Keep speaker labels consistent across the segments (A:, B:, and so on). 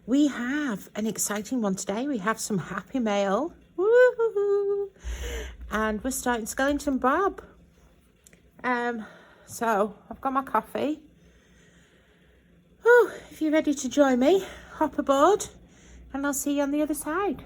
A: We have an exciting one today. We have some happy mail. Woo-hoo-hoo. And we're starting Skellington Bob. So I've got my coffee. Oh, if you're ready to join me, hop aboard and I'll see you on the other side.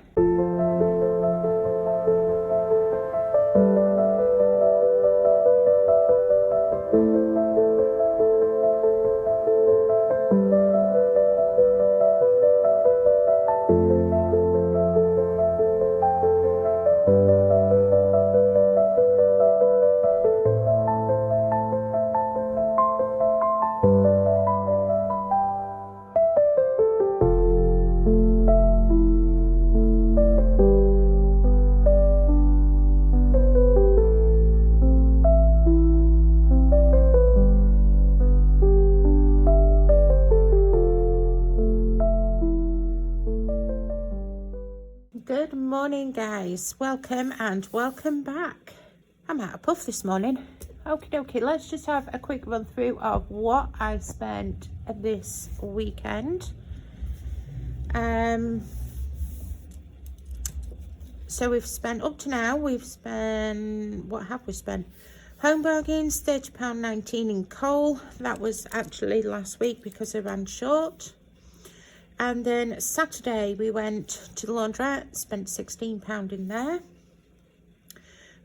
A: Good morning, guys. Welcome and welcome back. I'm out of puff this morning. Okie dokie, let's just have a quick run through of what I spent this weekend. So we've spent, up to now, we've spent, what have we spent? Home bargains, £30.19 in coal. That was actually last week because I ran short. And then Saturday we went to the laundrette, spent £16 in there.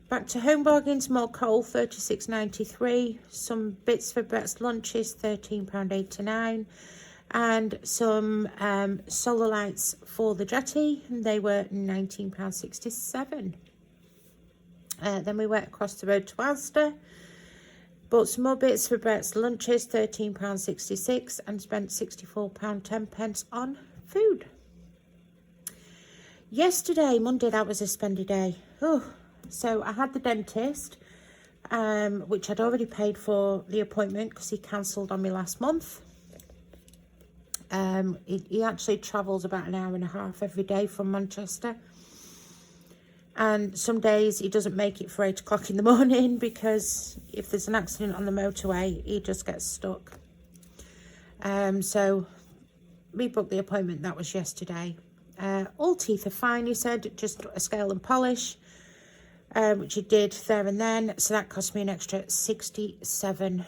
A: Back to home bargains, more coal, £36.93. Some bits for Brett's lunches, £13.89. And some solar lights for the jetty, and they were £19.67. Then we went across the road to Alcester. Bought some more bits for Brett's lunches, £13.66, and spent £64.10 on food. Yesterday, Monday, that was a spendy day. Oh, so I had the dentist, which I'd already paid for the appointment because he cancelled on me last month. He actually travels about an hour and a half every day from Manchester. And some days he doesn't make it for 8 o'clock in the morning because if there's an accident on the motorway, he just gets stuck. So we booked the appointment. That was yesterday. All teeth are fine, he said, just a scale and polish, which he did there and then. So that cost me an extra £67.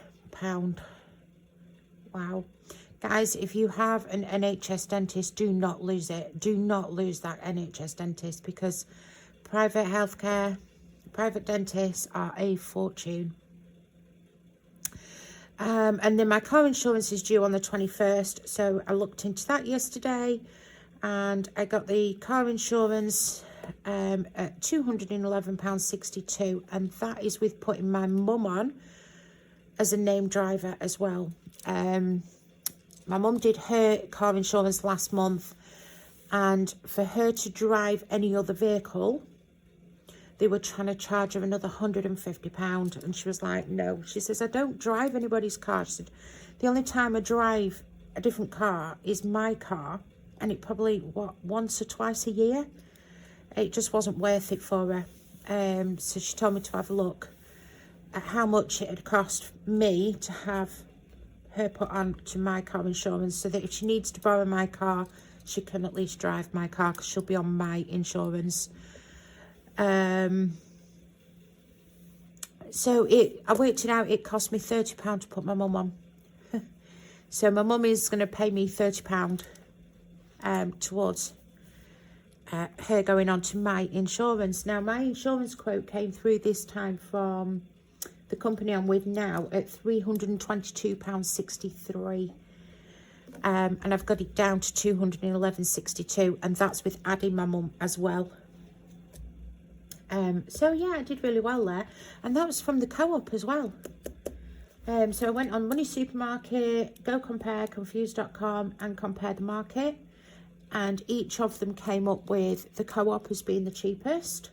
A: Wow. Guys, if you have an NHS dentist, do not lose it. Do not lose that NHS dentist because private healthcare, private dentists are a fortune. And then my car insurance is due on the 21st. So I looked into that yesterday and I got the car insurance at £211.62. And that is with putting my mum on as a named driver as well. My mum did her car insurance last month. And for her to drive any other vehicle, they were trying to charge her another £150. And she was like, no. She says, I don't drive anybody's car. She said, the only time I drive a different car is my car. And it probably, once or twice a year. It just wasn't worth it for her. So she told me to have a look at how much it had cost me to have her put on to my car insurance. So that if she needs to borrow my car, she can at least drive my car because she'll be on my insurance. So I worked it out, it cost me £30 to put my mum on. So my mum is going to pay me £30 towards her going on to my insurance. Now, my insurance quote came through this time from the company I'm with now at £322.63. And I've got it down to £211.62, and that's with adding my mum as well. So yeah, I did really well there, and that was from the co-op as well. So I went on Money Supermarket, Go Compare, Confused.com, and Compare the Market, and each of them came up with the co-op as being the cheapest.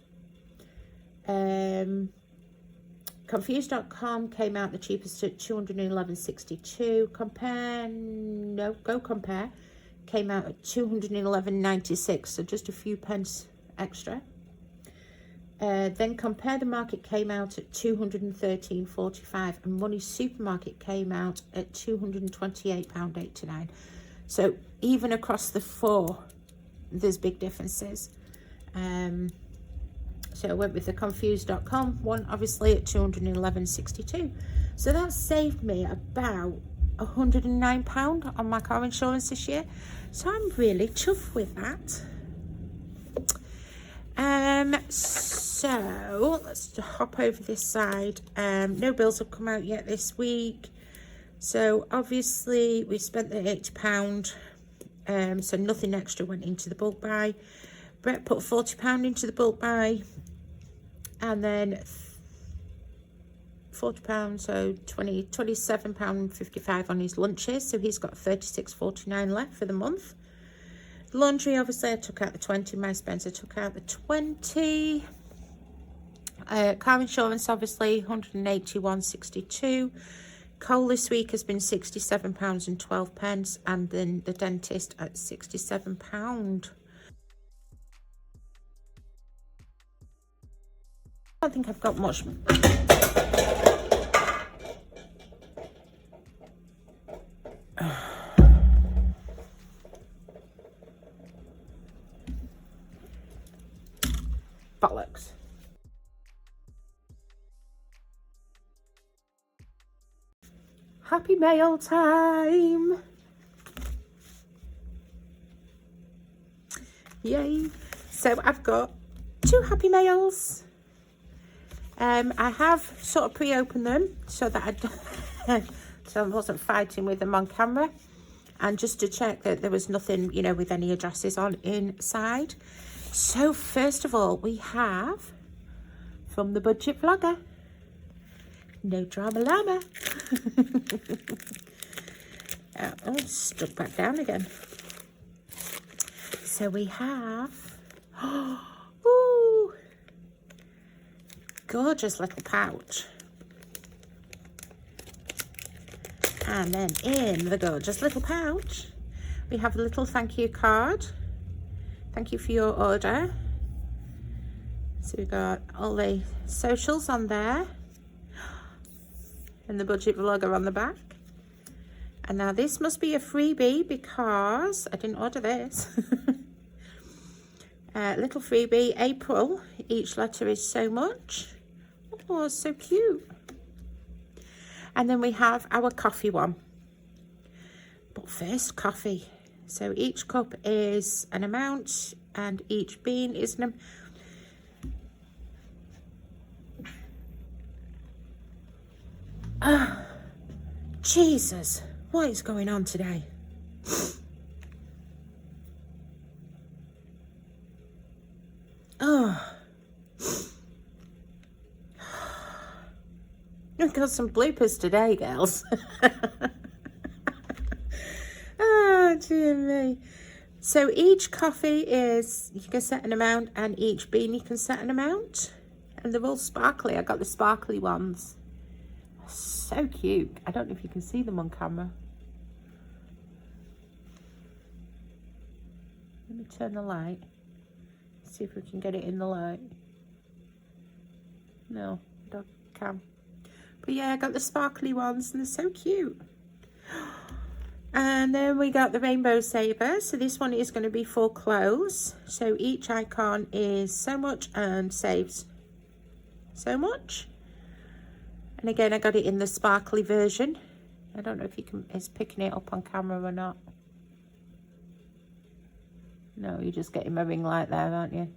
A: Confused.com came out the cheapest at £211.62. Go Compare came out at £211.96, so just a few pence extra. Then Compare the Market came out at £213.45, and Money Supermarket came out at £228.89. So even across the 4, there's big differences. So I went with the confused.com one, obviously at 211.62. So that saved me about £109 on my car insurance this year. So I'm really chuffed with that. So let's hop over this side. No bills have come out yet this week. So obviously we spent the £80. So nothing extra went into the bulk buy. Brett put £40 into the bulk buy, and then £40, so £27.55 on his lunches. So he's got £36.49 left for the month. Laundry, obviously I took out the 20. My Spencer took out the 20. Car insurance, obviously 181.62. Coal this week has been £67.12, and then the dentist at £67. I don't think I've got much. Bollocks. Happy mail time. Yay. So I've got 2 happy mails. I have sort of pre-opened them so that so I wasn't fighting with them on camera, and just to check that there was nothing, you know, with any addresses on inside. So first of all, we have from the budget vlogger, no drama llama. Oh, stuck back down again. So we have, ooh, gorgeous little pouch. And then in the gorgeous little pouch, we have a little thank you card. Thank you for your order. So we've got all the socials on there, and the budget vlogger on the back. And now this must be a freebie because I didn't order this. Little freebie, April. Each letter is so much. Oh, so cute. And then we have our coffee one. But first, coffee. So each cup is an amount, and each bean is an Jesus, what is going on today? Oh, I've got some bloopers today, girls. Oh, dear me. So each coffee is, you can set an amount, and each bean you can set an amount. And they're all sparkly. I got the sparkly ones. So cute. I don't know if you can see them on camera. Let me turn the light. See if we can get it in the light. No, I don't can. But yeah, I got the sparkly ones, and they're so cute. And then we got the rainbow saver. So this one is going to be for clothes. So each icon is so much and saves so much. And again, I got it in the sparkly version. I don't know if you can, it's picking it up on camera or not. No, you're just getting my ring light there, aren't you?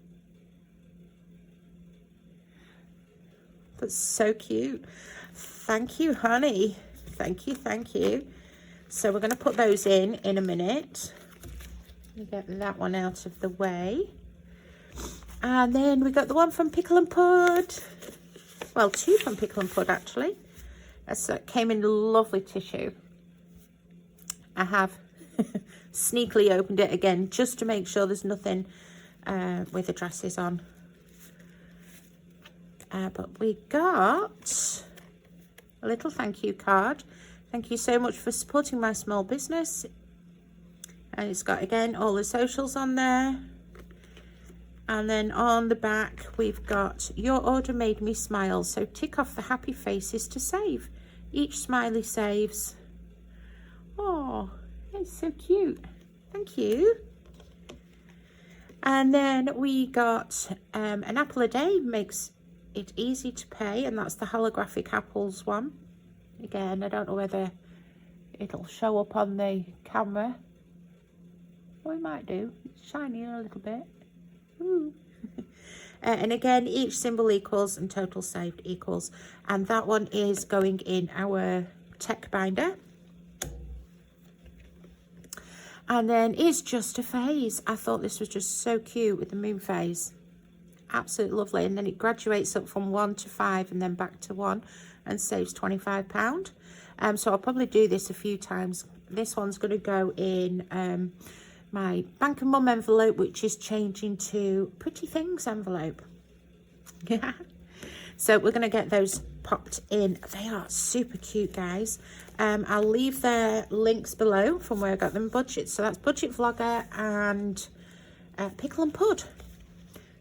A: That's so cute. Thank you, honey. Thank you, thank you. So we're going to put those in a minute. Let me get that one out of the way. And then we got the one from Pickle and Pud. Well, 2 from Pickle and Pud, actually. That came in lovely tissue. I have sneakily opened it again just to make sure there's nothing with addresses on. But we got a little thank you card. Thank you so much for supporting my small business. And it's got, again, all the socials on there. And then on the back, we've got, your order made me smile. So tick off the happy faces to save. Each smiley saves. Oh, It's so cute. Thank you. And then we got an apple a day, makes it easy to pay, and that's the holographic apples one. Again, I don't know whether it'll show up on the camera. Oh, it might do. It's shiny a little bit. Ooh. And again, each symbol equals and total saved equals. And that one is going in our tech binder. And then it's just a phase. I thought this was just so cute with the moon phase. Absolutely lovely. And then it graduates up from 1 to 5 and then back to 1 and saves £25. So I'll probably do this a few times. This one's going to go in my Bank and Mum envelope, which is changing to Pretty Things envelope. Yeah. So we're going to get those popped in. They are super cute, guys. I'll leave their links below from where I got them. Budget. So that's Budget Vlogger and Pickle and Pud.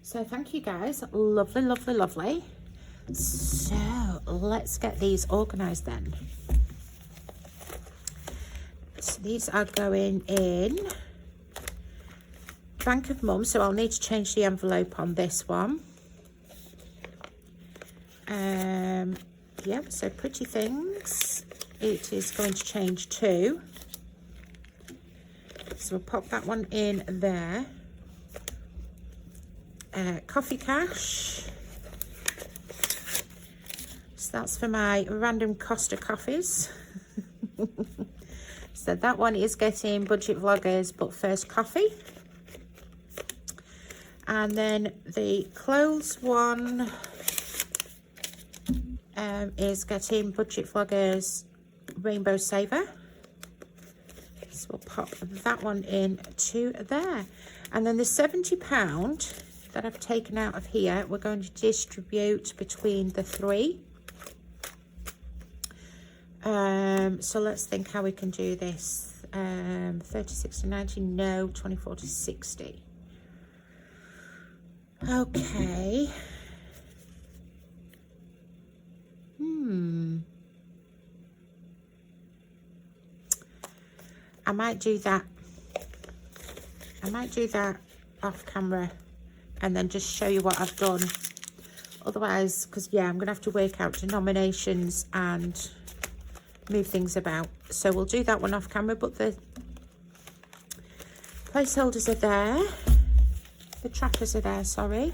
A: So thank you, guys. Lovely, lovely, lovely. So let's get these organised then. So these are going in Bank of Mum, so I'll need to change the envelope on this one. Yep, so Pretty Things, it is going to change to. So we'll pop that one in there. Coffee Cash. So that's for my random Costa coffees. So that one is getting Budget Vloggers, but first coffee. And then the clothes one is getting Budget Vloggers Rainbow Saver. So we'll pop that one in to there. And then the £70 that I've taken out of here, we're going to distribute between the 3. So let's think how we can do this. 36 to 90, no, 24 to 60. Okay. I might do that. Off camera and then just show you what I've done. Otherwise, because yeah, I'm going to have to work out denominations and move things about. So we'll do that one off camera, but the placeholders are there. The trackers are there, sorry.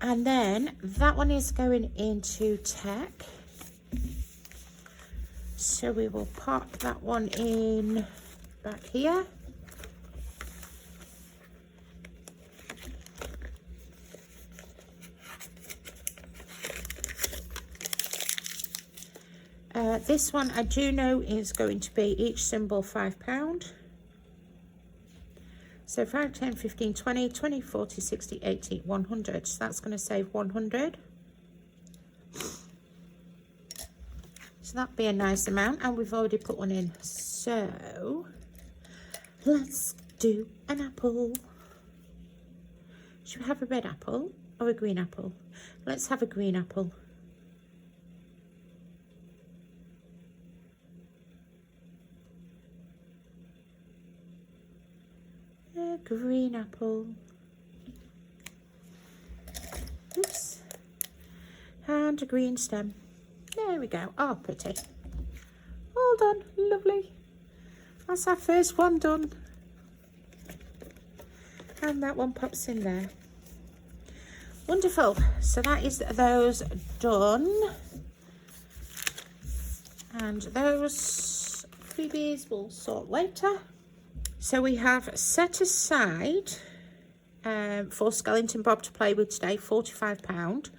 A: And then that one is going into tech. So we will pop that one in back here. This one I do know is going to be each symbol £5. So 5, 10, 15, 20, 20, 40, 60, 80, 100. So that's going to save 100. So that'd be a nice amount. And we've already put one in. So let's do an apple. Should we have a red apple or a green apple? Let's have a green apple. A green apple. Oops. And a green stem. There we go. Oh, pretty. All done. Lovely. That's our first one done. And that one pops in there. Wonderful. So that is those done. And those freebies we'll sort later. So we have set aside for Skellington Bob to play with today, £45.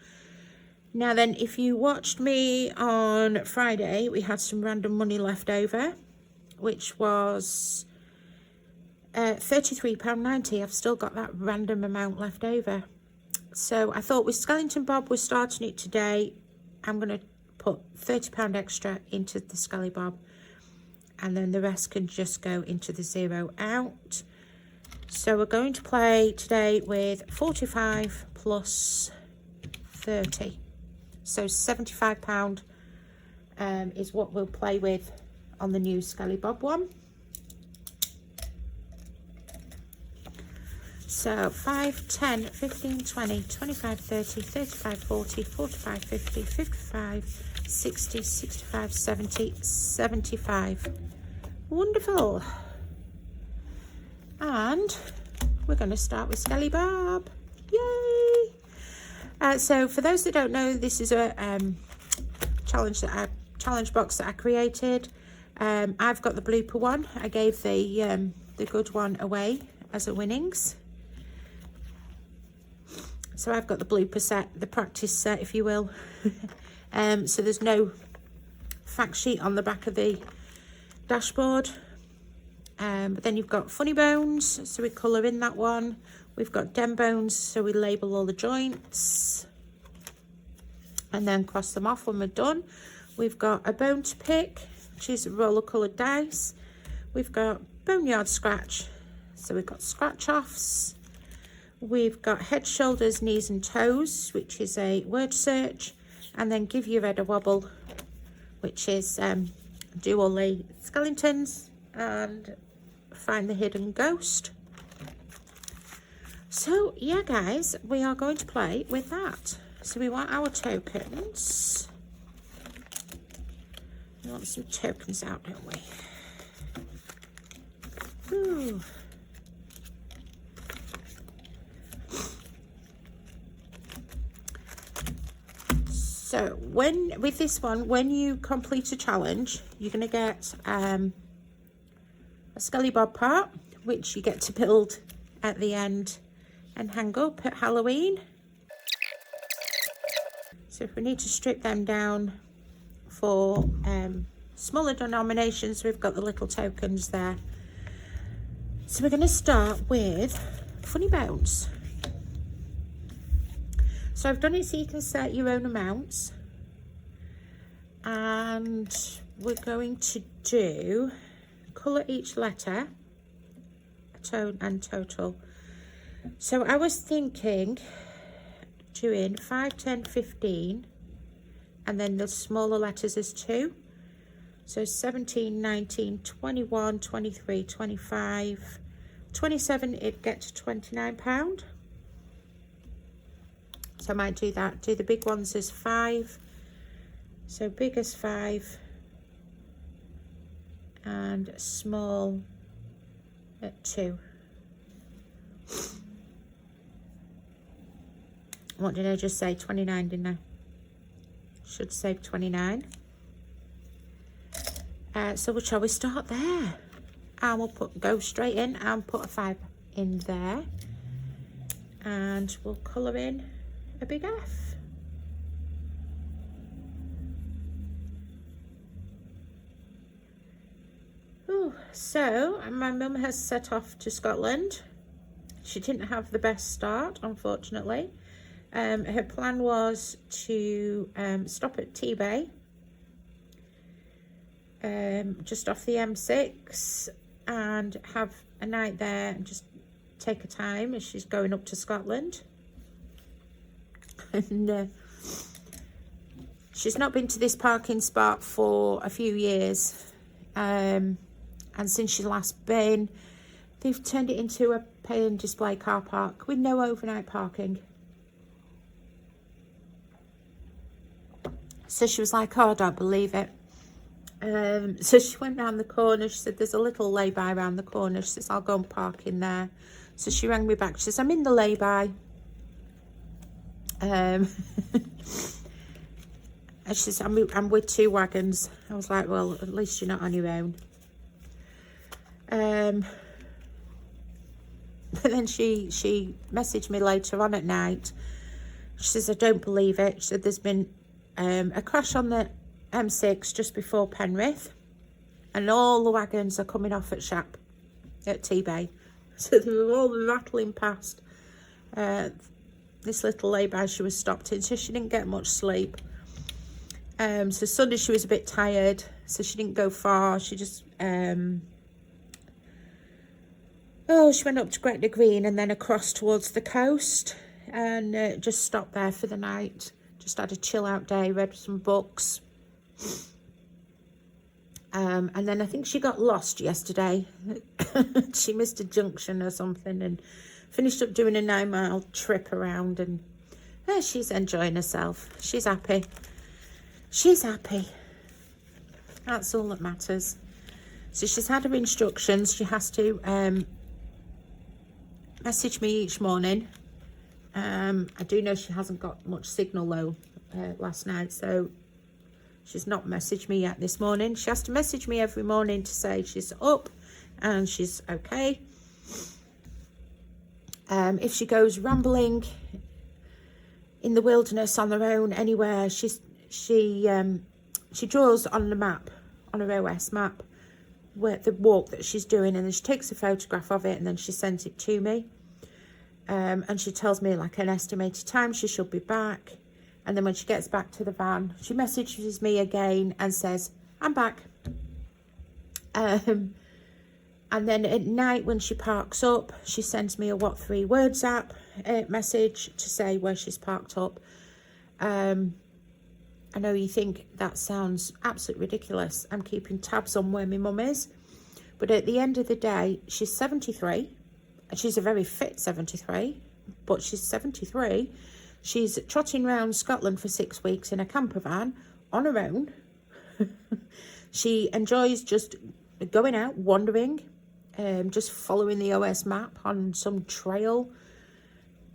A: Now then, if you watched me on Friday, we had some random money left over, which was £33.90. I've still got that random amount left over. So I thought with Skellington Bob, we're starting it today. I'm going to put £30 extra into the Skelly Bob. And then the rest can just go into the zero out. So we're going to play today with 45 plus 30. So £75 is what we'll play with on the new Skelly Bob one. So 5, 10, 15, 20, 25, 30, 35, 40, 45, 50, 55, 60, 65, 70, 75. Wonderful. And we're going to start with Skelly Bob. Yay! So for those that don't know, this is a challenge box that I created. I've got the blooper one. I gave the good one away as a winnings. So I've got the blooper set, the practice set, if you will. So there's no fact sheet on the back of the dashboard. But then you've got funny bones, so we colour in that one. We've got dem bones, so we label all the joints and then cross them off when we're done. We've got a bone to pick, which is roller coloured dice. We've got boneyard scratch, so we've got scratch offs. We've got head, shoulders, knees and toes, which is a word search, and then give your head a wobble, which is do all the skeletons and find the hidden ghost. So yeah guys, we are going to play with that. So we want our tokens. We want some tokens out, don't we? Ooh. So with this one, when you complete a challenge, you're going to get a Skelly Bob part, which you get to build at the end and hang up at Halloween. So if we need to strip them down for smaller denominations, we've got the little tokens there. So we're going to start with funny bones. So I've done it so you can set your own amounts, and we're going to do colour each letter, a tone and total. So I was thinking doing 5, 10, 15, and then the smaller letters is 2. So 17, 19, 21, 23, 25, 27, it'd get to £29. So I might do that. Do the big ones as 5. So big as 5. And small at 2. What did I just say? 29, didn't I? Should say 29. So shall we start there? And we'll go straight in and put a 5 in there. And we'll colour in a big F. Ooh, so my mum has set off to Scotland. She didn't have the best start, unfortunately. Her plan was to stop at T-Bay, just off the M6, and have a night there and just take her time as she's going up to Scotland. And she's not been to this parking spot for a few years, and since she's last been, they've turned it into a pay and display car park with no overnight parking. So she was like, oh, I don't believe it. So she went round the corner. She said, there's a little lay-by around the corner. She says, I'll go and park in there. So she rang me back. She says, I'm in the lay-by. And she says, I'm with 2 wagons. I was like, well, at least you're not on your own. But then she messaged me later on at night. She says, I don't believe it. She said, there's been a crash on the M6 just before Penrith, and all the wagons are coming off at Shap, at T-Bay. So they were all rattling past this little lay-by she was stopped in, so she didn't get much sleep. So Sunday she was a bit tired, so she didn't go far. She just she went up to Gretna Green and then across towards the coast, and just stopped there for the night. Just had a chill out day, read some books, And then I think she got lost yesterday. She missed a junction or something and finished up doing a 9-mile trip around, and she's enjoying herself. She's happy. She's happy. That's all that matters. So she's had her instructions. She has to message me each morning. I do know she hasn't got much signal though last night, so she's not messaged me yet this morning. She has to message me every morning to say she's up and she's okay. If she goes rambling in the wilderness on her own anywhere, she draws on the map, on her OS map, where the walk that she's doing, and then she takes a photograph of it and then she sends it to me. And she tells me like an estimated time she should be back. And then when she gets back to the van, she messages me again and says, I'm back. And then at night when she parks up, she sends me a What 3 Words app message to say where she's parked up. I know you think that sounds absolutely ridiculous. I'm keeping tabs on where my mum is. But at the end of the day, she's 73. And she's a very fit 73, but she's 73. She's trotting around Scotland for 6 weeks in a camper van on her own. She enjoys just going out, wandering, just following the OS map on some trail,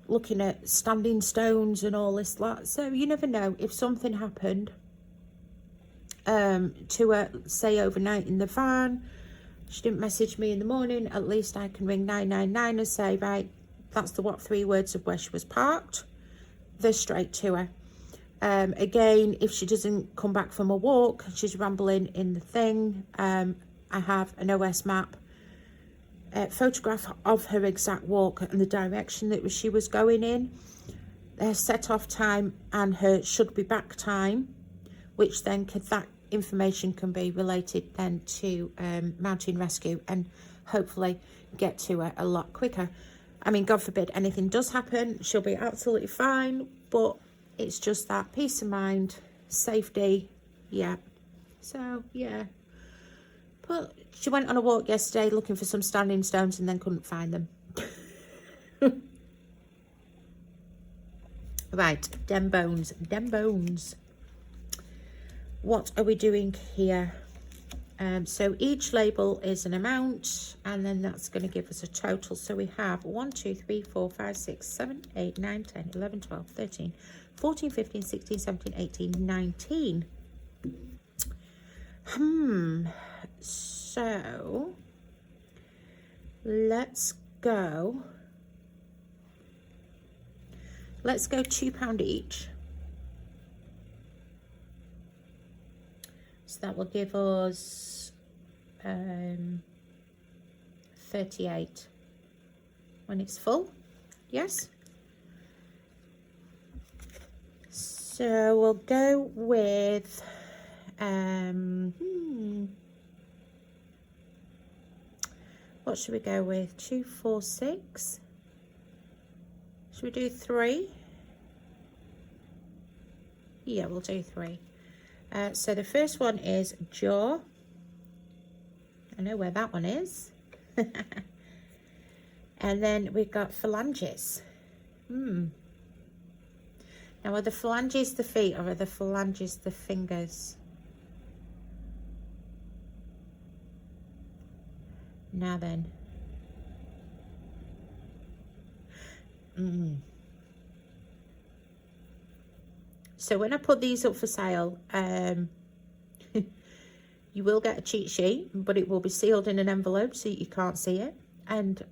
A: looking at standing stones and all this lot. So you never know, if something happened to her, say overnight in the van, she didn't message me in the morning, at least I can ring 999 and say, right, that's the What 3 Words of where she was parked. They're straight to her. Again, if she doesn't come back from a walk, she's rambling in the thing, I have an OS map photograph of her exact walk and the direction that she was going in, her set off time and her should be back time, which then that information can be related then to mountain rescue and hopefully get to her a lot quicker. I mean, God forbid anything does happen, she'll be absolutely fine, but it's just that peace of mind, safety, yeah. So, yeah. But she went on a walk yesterday looking for some standing stones and then couldn't find them. Right, dem bones, dem bones. What are we doing here? So each label is an amount, and then that's going to give us a total. So we have 1, 2, 3, 4, 5, 6, 7, 8, 9, 10, 11, 12, 13, 14, 15, 16, 17, 18, 19. So let's go £2 each. So that will give us 38 when it's full. Yes. So we'll go with what should we go with? 2, 4, 6. Should we do 3? Yeah, we'll do 3. So the first one is jaw. I know where that one is. And then we've got phalanges. Now, are the phalanges the feet or are the phalanges the fingers? Now then. So when I put these up for sale, you will get a cheat sheet, but it will be sealed in an envelope so you can't see it. And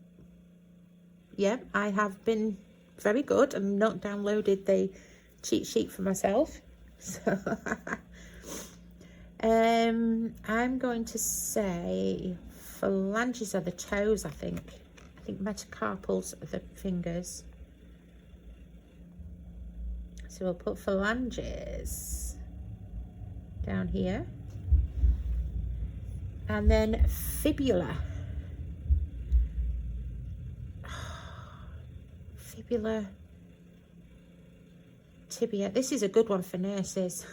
A: yeah, I have been very good and not downloaded the cheat sheet for myself. So I'm going to say phalanges are the toes, I think. I think metacarpals are the fingers. So we'll put phalanges down here. And then fibula. Fibula, tibia. This is a good one for nurses.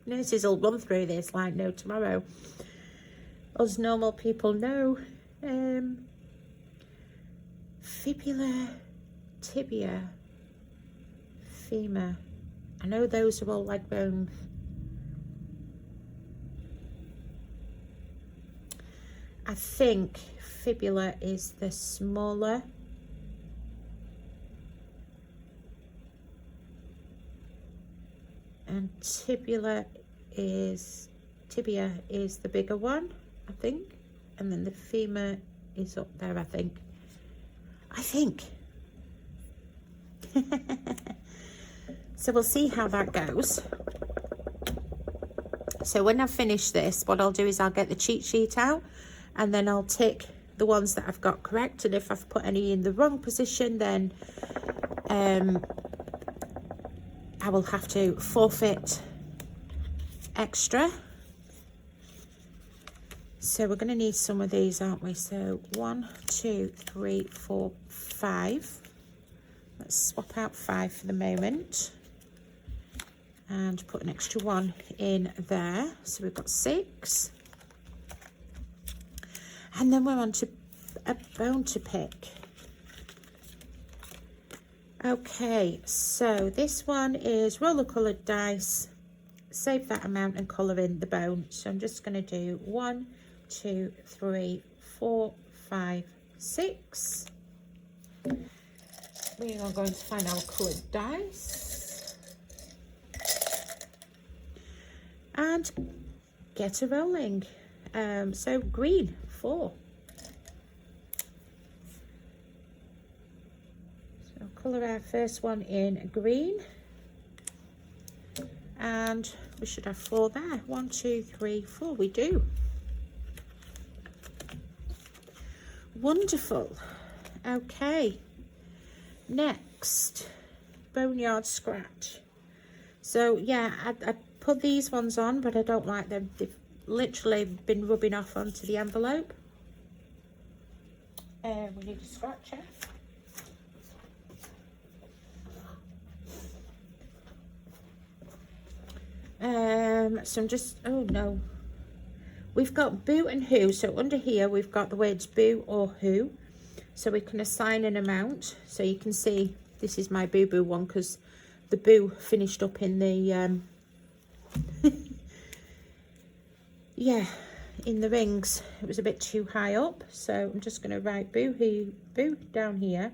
A: Nurses will run through this like no tomorrow. us normal people know. Fibula, tibia, femur. I know those are all leg bones. I think fibula is the smaller. And tibia is the bigger one, I think. And then the femur is up there, I think. So we'll see how that goes. So when I finish this, what I'll do is I'll get the cheat sheet out and then I'll tick the ones that I've got correct. And if I've put any in the wrong position, then I will have to forfeit extra. So we're going to need some of these, aren't we? So 1, 2, 3, 4, 5. Let's swap out 5 for the moment. And put an extra 1 in there. So we've got 6. And then we're on to a bone to pick. Okay, so this one is roller coloured dice. Save that amount and colour in the bone. So I'm just going to do 1, 2, 3, 4, 5, 6. We are going to find our coloured dice and get a rolling. So green, 4. So colour our first one in green, and we should have 4 there. 1, 2, 3, 4. We do. Wonderful. Okay. Next, boneyard scratch. So yeah, I put these ones on, but I don't like them. They've literally been rubbing off onto the envelope. We need a scratcher. So I'm just, oh no. We've got boo and who. So under here, we've got the words boo or who. So we can assign an amount. So you can see this is my boo-boo one because the boo finished up in the, yeah, in the rings. It was a bit too high up. So I'm just going to write boo down here.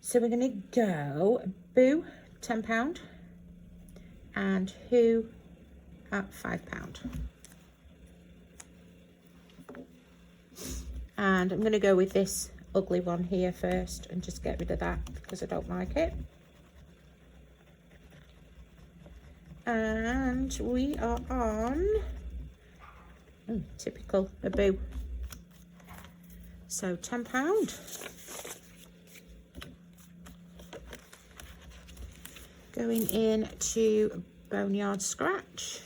A: So we're going to go boo, £10, and who at £5. And I'm going to go with this ugly one here first and just get rid of that because I don't like it. And we are on, typical, a boo. So £10. Going into boneyard scratch.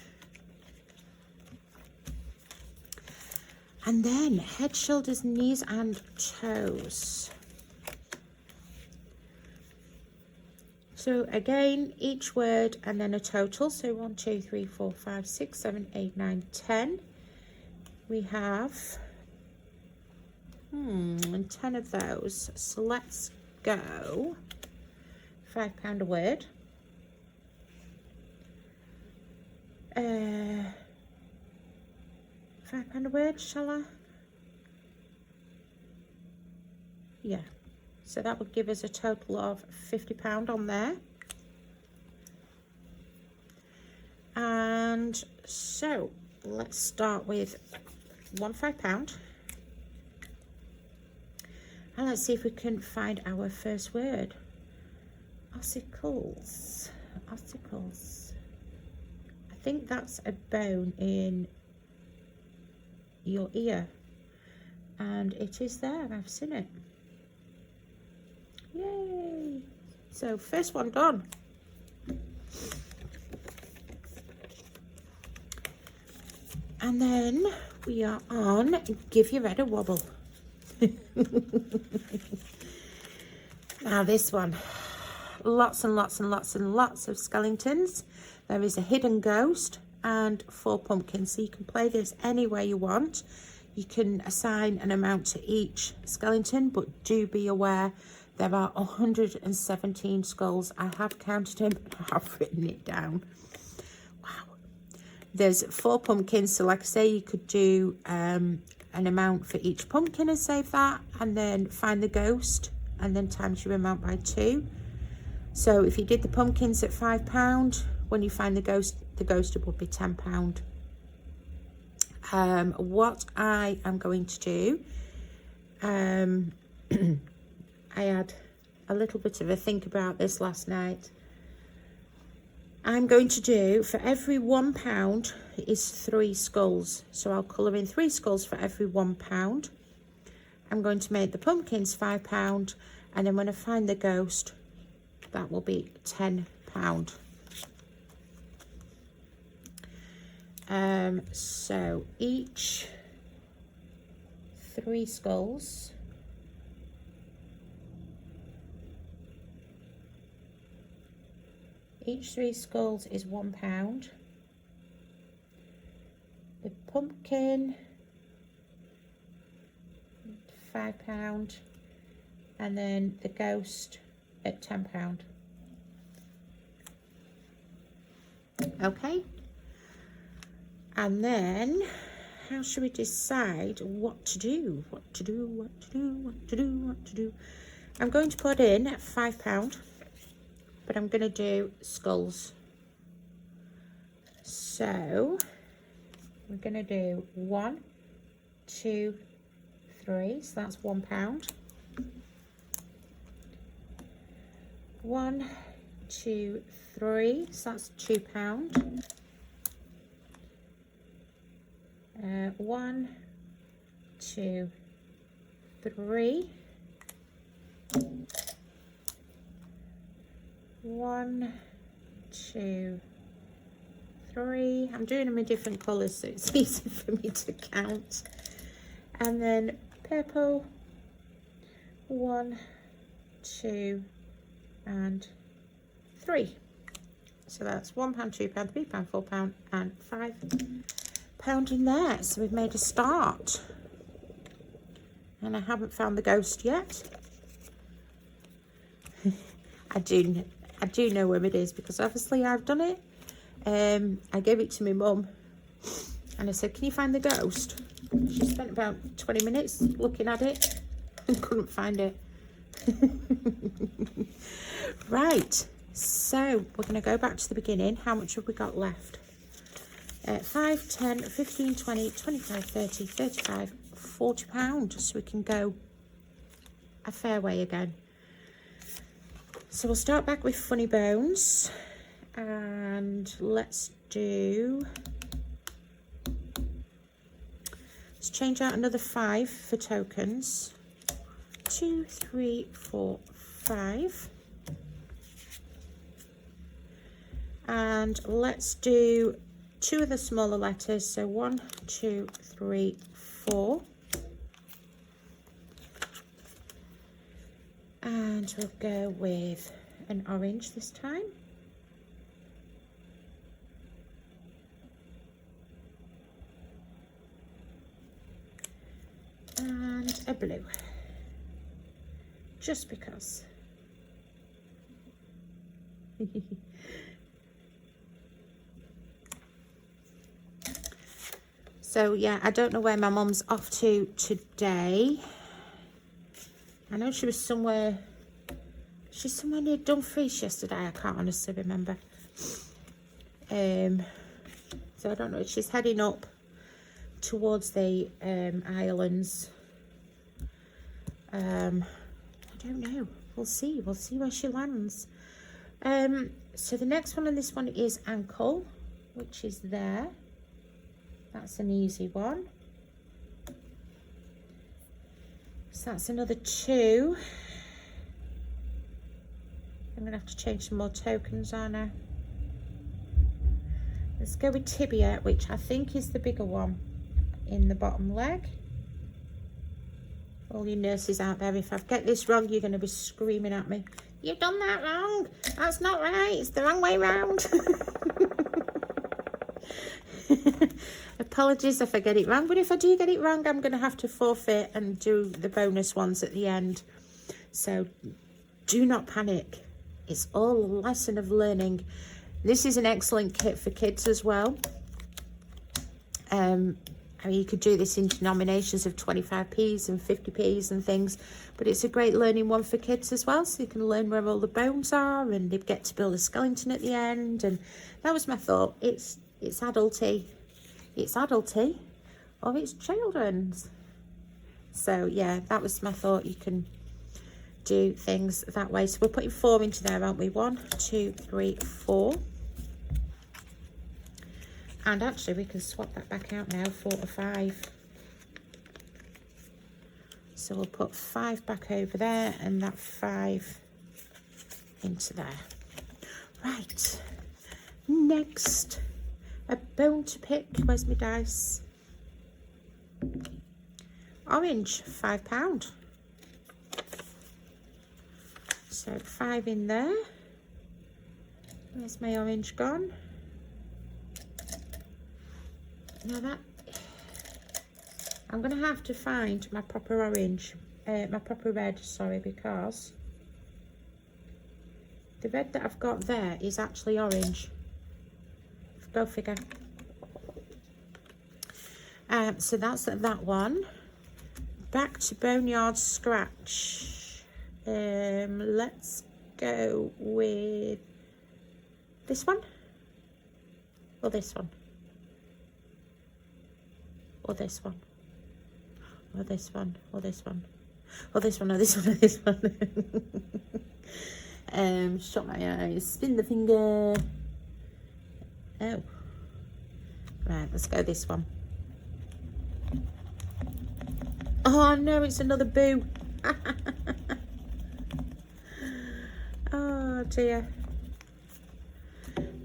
A: And then head, shoulders, knees and toes. So again, each word and then a total. So 1, 2, 3, 4, 5, 6, 7, 8, 9, 10. We have 10 of those. So let's go. £5 a word. £5 a word, shall I? Yeah. So that would give us a total of £50 on there. And so let's start with one £5. And let's see if we can find our first word. Ossicles. Ossicles. I think that's a bone in your ear. And it is there. I've seen it. Yay! So first one done. And then we are on Give Your Head a Wobble. Now this one, lots and lots and lots and lots of skeletons. There is a hidden ghost, and 4 pumpkins. So you can play this any way you want. You can assign an amount to each skeleton, but do be aware there are 117 skulls. I have counted them, I have written it down. Wow. There's 4 pumpkins, so like I say, you could do an amount for each pumpkin and save that, and then find the ghost, and then times your amount by 2. So if you did the pumpkins at £5, when you find the ghost would be £10. What I am going to do, I had a little bit of a think about this last night. I'm going to do, for every £1 is 3 skulls. So I'll colour in 3 skulls for every £1. I'm going to make the pumpkins £5, and then when I find the ghost, that will be £10. So each 3 skulls, is £1. The pumpkin, £5, and then the ghost at £10. Okay. And then, how should we decide what to do? I'm going to put in £5, but I'm going to do skulls. So, we're going to do 1, 2, 3. So that's £1. 1, 2, 3. So that's £2. 1, 2, 3. 1, 2, 3. I'm doing them in different colours so it's easy for me to count. And then purple. 1, 2, and 3. So that's £1, £2, £3, £4, and £5 in there. So we've made a start. And I haven't found the ghost yet. I do know where it is because obviously I've done it. I gave it to my mum and I said, can you find the ghost? She spent about 20 minutes looking at it and couldn't find it. Right, so we're going to go back to the beginning. How much have we got left? 5, 10, 15, 20, 25, 30, 35, £40. So we can go a fair way again. So we'll start back with funny bones, and let's change out another 5 for tokens. 2, 3, 4, 5. And let's do 2 of the smaller letters, so 1, 2, 3, 4. And we'll go with an orange this time. And a blue. Just because. So yeah, I don't know where my mum's off to today. I know she was somewhere, she's somewhere near Dumfries yesterday. I can't honestly remember. So I don't know, she's heading up towards the islands. I don't know. We'll see where she lands. So the next one on this one is ankle, which is there. That's an easy one. So that's another 2. I'm going to have to change some more tokens, aren't I? Let's go with tibia, which I think is the bigger one in the bottom leg. All you nurses out there, if I get this wrong, you're going to be screaming at me. You've done that wrong. That's not right. It's the wrong way round. Apologies if I get it wrong, but if I do get it wrong, I'm going to have to forfeit and do the bonus ones at the end. So do not panic. It's all a lesson of learning. This is an excellent kit for kids as well. I mean, you could do this in denominations of 25p's and 50p's and things, but it's a great learning one for kids as well, so you can learn where all the bones are and they get to build a skeleton at the end. And that was my thought. It's adulty. It's adulty or it's children's. So yeah, that was my thought. You can do things that way. So we're putting 4 into there, aren't we? 1, 2, 3, 4. And actually we can swap that back out now, 4 to 5. So we'll put 5 back over there and that 5 into there. Right, next, a bone to pick. Where's my dice? Orange, £5. So 5 in there. Where's my orange gone? Now that, I'm going to have to find my proper orange, my proper red, sorry, because the red that I've got there is actually orange. Go figure. So that's that one. Back to Boneyard Scratch. Let's go with this one, or this one. Or this one, or this one, or this one, or this one, or this one, or this one. Shut my eyes, spin the finger. Oh, right, let's go this one. Oh no, it's another boo. Oh dear.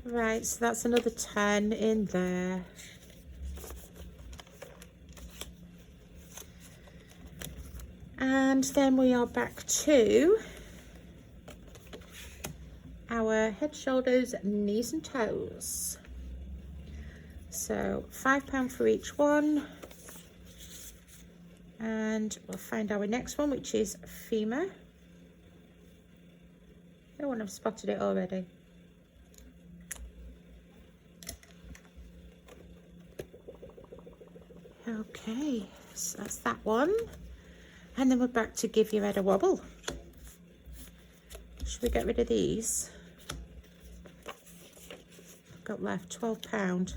A: Right, so that's another 10 in there. And then we are back to our head, shoulders, knees and toes. So £5 for each one. And we'll find our next one, which is femur. No one have spotted it already. Okay, so that's that one. And then we're back to give your head a wobble. Should we get rid of these? I've got left £12.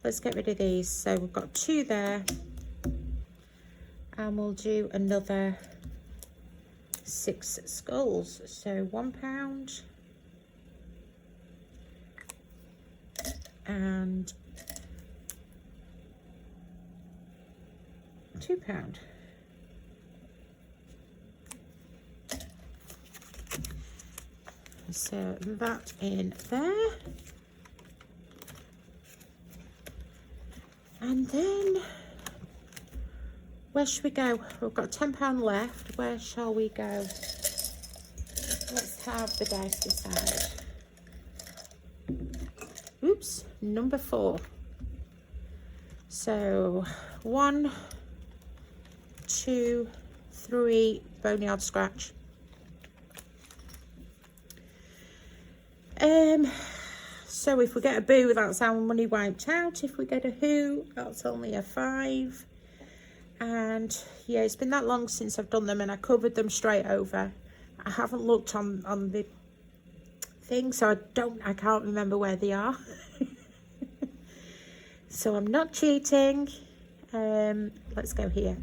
A: Let's get rid of these. So we've got 2 there. And we'll do another 6 skulls. So £1. And £2. So that in there. And then, where should we go? We've got £10 left. Where shall we go? Let's have the dice decide. Oops, number 4. So 1, 2, 3, Boneyard Scratch. So if we get a boo, that's our money wiped out. If we get a who, that's only a 5. And yeah, it's been that long since I've done them, and I covered them straight over. I haven't looked on the thing, so I can't remember where they are. So I'm not cheating. Let's go here.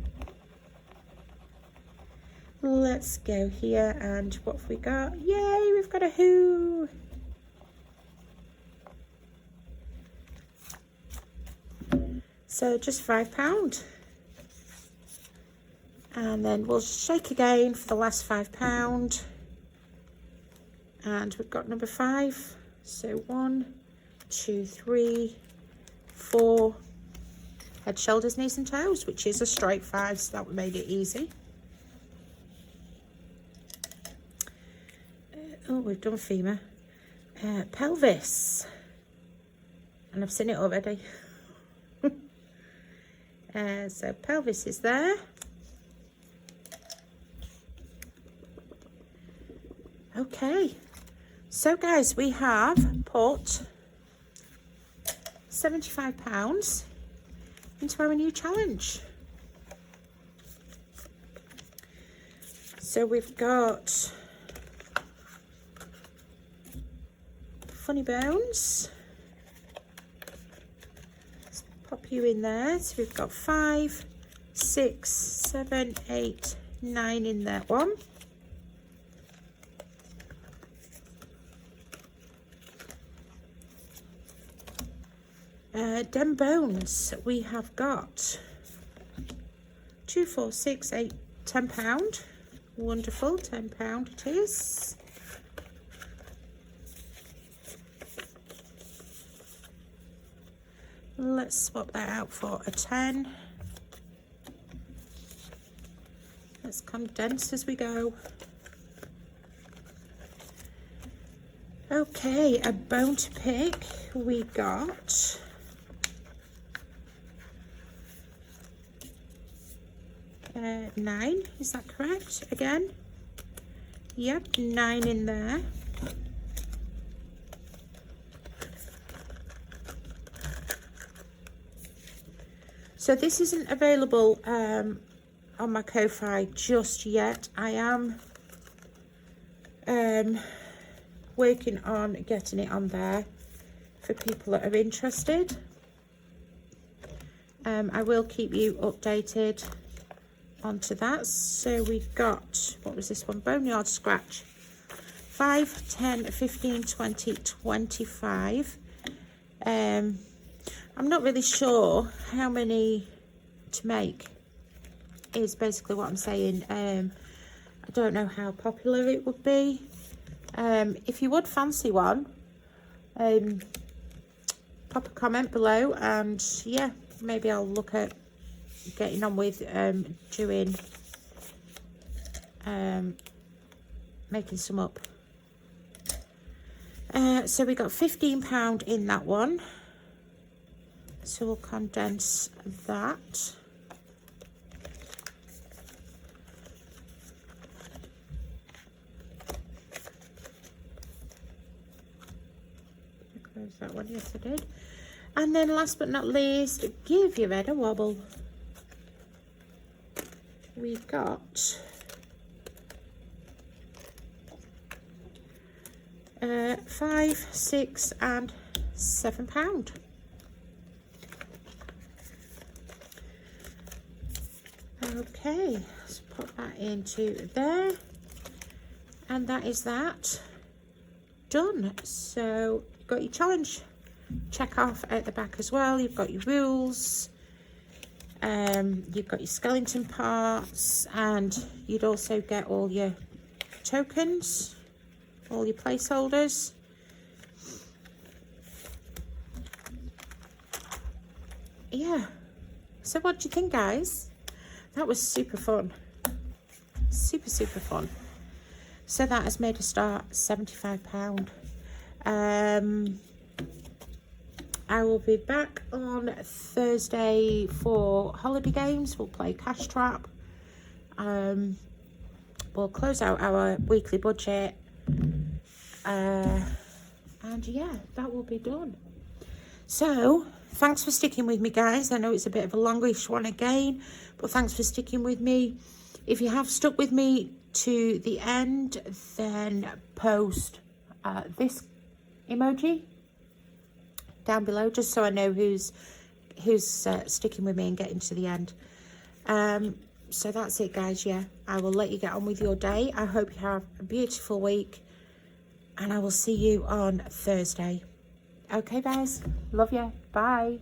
A: Let's go here, and what have we got? Yay, we've got a who. So just £5. And then we'll shake again for the last £5. And we've got number 5. So 1, 2, 3, 4. Head, shoulders, knees and toes, which is a straight 5, so that made it easy. Oh, we've done femur. Pelvis. And I've seen it already. So pelvis is there. Okay, so guys, we have put £75 into our new challenge. So we've got funny bones. Let's pop you in there. So we've got 5, 6, 7, 8, 9 in that one. Dem bones, we have got 2, 4, 6, 8, £10. Wonderful, £10 it is. Let's swap that out for a 10. Let's condense as we go. Okay, a bone to pick. We got nine, is that correct? Again, yep, 9 in there. So this isn't available on my Ko-Fi just yet. I am working on getting it on there for people that are interested. I will keep you updated onto that. So we got, what was this one? Boneyard scratch. 5, 10, 15, 20, 25. I'm not really sure how many to make, is basically what I'm saying. I don't know how popular it would be. If you would fancy one, pop a comment below, and yeah, maybe I'll look at getting on with doing making some up. So we got £15 in that one, so we'll condense that. Close that one, yes I did. And then last but not least, give your head a wobble. We got 5, 6 and £7. Okay, let's put that into there, and that is that done. So you've got your challenge check off at the back as well. You've got your rules, you've got your skeleton parts, and you'd also get all your tokens, all your placeholders. Yeah, so what do you think, guys? That was super fun, super fun. So that has made a start, £75. I will be back on Thursday for holiday games. We'll play Cash Trap. We'll close out our weekly budget. And yeah, that will be done. So thanks for sticking with me, guys. I know it's a bit of a longish one again, but thanks for sticking with me. If you have stuck with me to the end, then post this emoji down below, just so I know who's sticking with me and getting to the end. So that's it, guys. Yeah, I will let you get on with your day. I hope you have a beautiful week, and I will see you on Thursday. Okay, guys, love you. Bye.